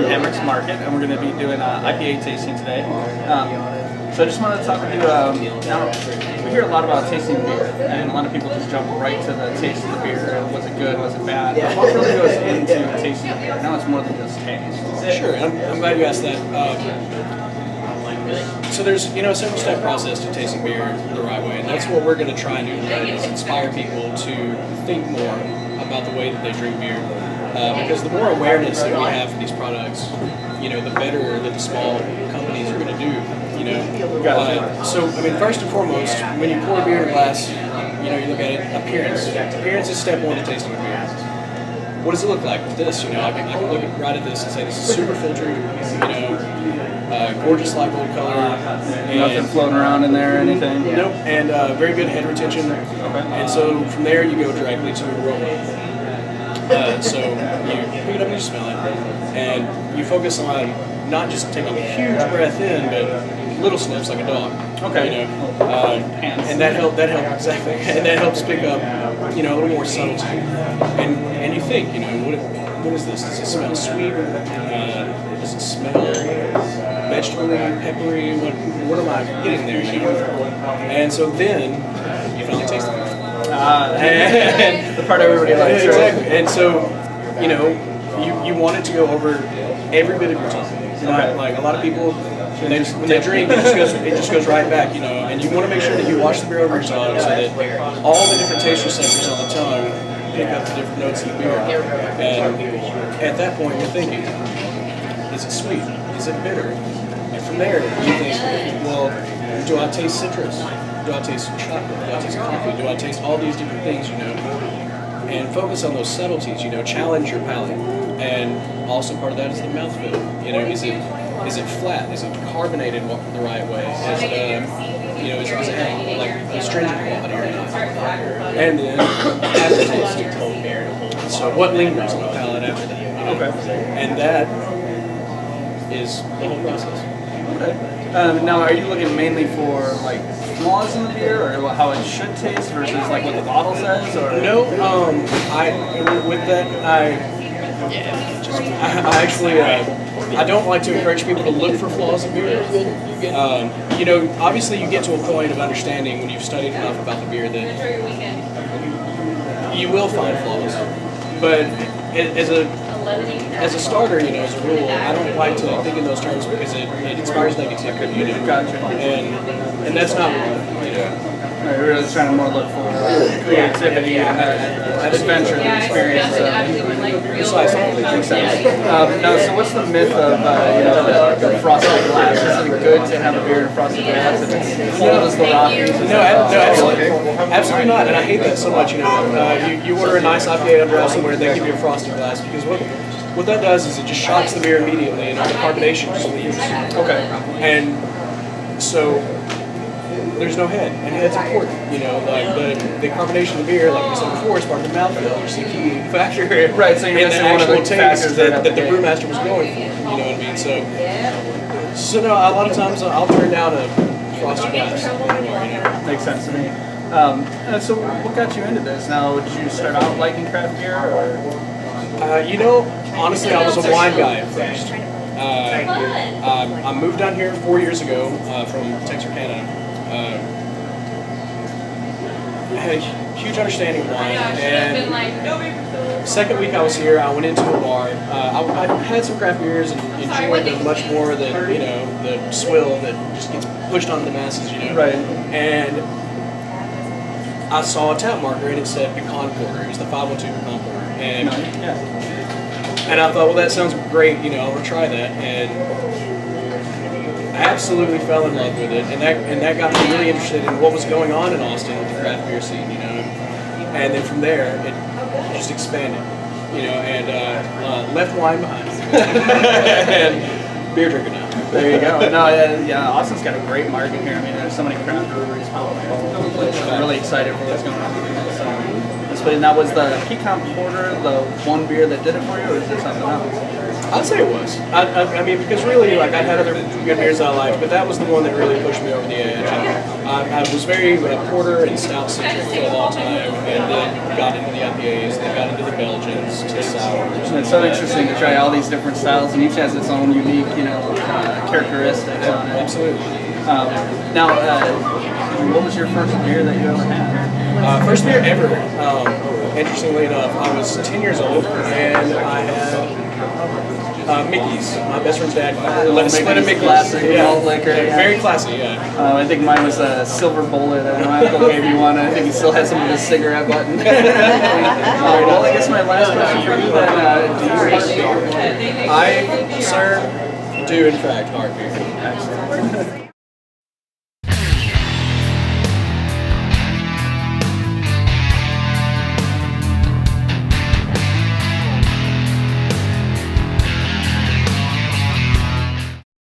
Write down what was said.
from Hammocks Market, and we're going to be doing IPA tasting today. So I just wanted to talk with you. Now, we hear a lot about tasting beer, and a lot of people just jump right to the taste of the beer. Was it good? Was it bad? But what really goes into tasting beer? Now it's more than just taste. Sure, I'm glad you asked that. So there's a several step process to tasting beer the right way, and that's what we're going to try and do today, is inspire people to think more about the way that they drink beer. Because the more awareness that we have for these products, the better that the small companies are going to do. So I mean, first and foremost, when you pour beer in a glass, you look at it. Appearance. Appearance is step one to tasting a beer. What does it look like with this? I can look right at this and say this is super filtered. Gorgeous light gold color. Nothing floating around in there or anything? Nope, and very good head retention. Okay. And so from there you go directly to aroma. So you pick it up and you smell it, and you focus on not just taking a huge breath in, but little sniffs like a dog. Okay. And that helps exactly, and that helps pick up a little more subtlety. And you think, what is this? Does it smell sweet? Does it smell vegetable-y, peppery? What am I getting there? And so then you finally taste it. And the part everybody likes. Exactly. And so, you want it to go over every bit of your tongue. Like a lot of people, when they drink, it just goes right back. And you want to make sure that you wash the beer over your tongue so that all the different taste receptors on the tongue pick up the different notes of the beer. And at that point, you're thinking, is it sweet? Is it bitter? And from there, you think, well, do I taste citrus? Do I taste chocolate? Do I taste coffee? Do I taste all these different things, And focus on those subtleties, challenge your palate. And also part of that is the mouthfeel. Is it flat? Is it carbonated the right way? Is it, does it have like astringent quality or not? And then aftertaste. So what lingers on the palate after that? Okay. And that is the whole process. Okay. Now, are you looking mainly for like flaws in the beer, or how it should taste versus like what the bottle says? Or no, I don't like to encourage people to look for flaws in beer. Obviously you get to a point of understanding when you've studied enough about the beer that you will find flaws. But as a starter, as a rule, I don't like to think in those terms because it inspires negativity. Gotcha. And that's not what we do. We're really trying to more look for creativity and adventure and experience. Precisely. Makes sense. Now, so what's the myth of the frosted glass? Is it good to have a beer in a frosted glass if it's cold as the Rockies? No, absolutely not. And I hate that so much. You order a nice IPA under somewhere, they give you a frosted glass because what that does is it just shocks the beer immediately, and all the carbonation just leaves. Okay. And so there's no head, and head's important. Like the carbonation of the beer, like we said before, is part of the mouthfeel, which is the key factor. Right. So you're missing one of the taste that the brewmaster was going for. You know what I mean? So no, a lot of times I'll turn down a frosted glass. Makes sense to me. So what got you into this? Now, did you start out liking craft beer, or? Honestly, I was a wine guy at first. I moved down here 4 years ago from Texarkana. I had a huge understanding of wine, and second week I was here, I went into a bar. I had some craft beers and enjoyed them much more than the swill that just gets pushed onto the masses. Right. And I saw a tap marker and it said Pecan Porter. It was the 512 Pecan Porter. And I thought, well, that sounds great, I want to try that. And I absolutely fell in love with it. And that got me really interested in what was going on in Austin with the craft beer scene, And then from there, it just expanded, and left wine behind. And beer drinker now. There you go. No, yeah, Austin's got a great market here. I mean, there's so many craft breweries. I'm really excited for what's going on. So, now, was the Pecan Porter the one beer that did it for you, or is there something else? I'd say it was. I mean, because really, like, I had other good beers I liked, but that was the one that really pushed me over the edge. I was very porter and stout centric for a long time, and then got into the IPAs, then got into the Belgians, to sours. It's so interesting to try all these different styles, and each has its own unique, characteristics on it. Absolutely. Now, what was your first beer that you ever had? First beer ever. Interestingly enough, I was 10 years old, and I had Mickey's. My best friend's dad let us split a Mickey's. Classic malt liquor. Yeah. Very classy, yeah. I think mine was a Silver Bullet. My uncle gave me one. I think he still has some of his cigarette button. Well, I guess my last question for you then, do you hard beer? I, sir, do in fact hard beer. Excellent.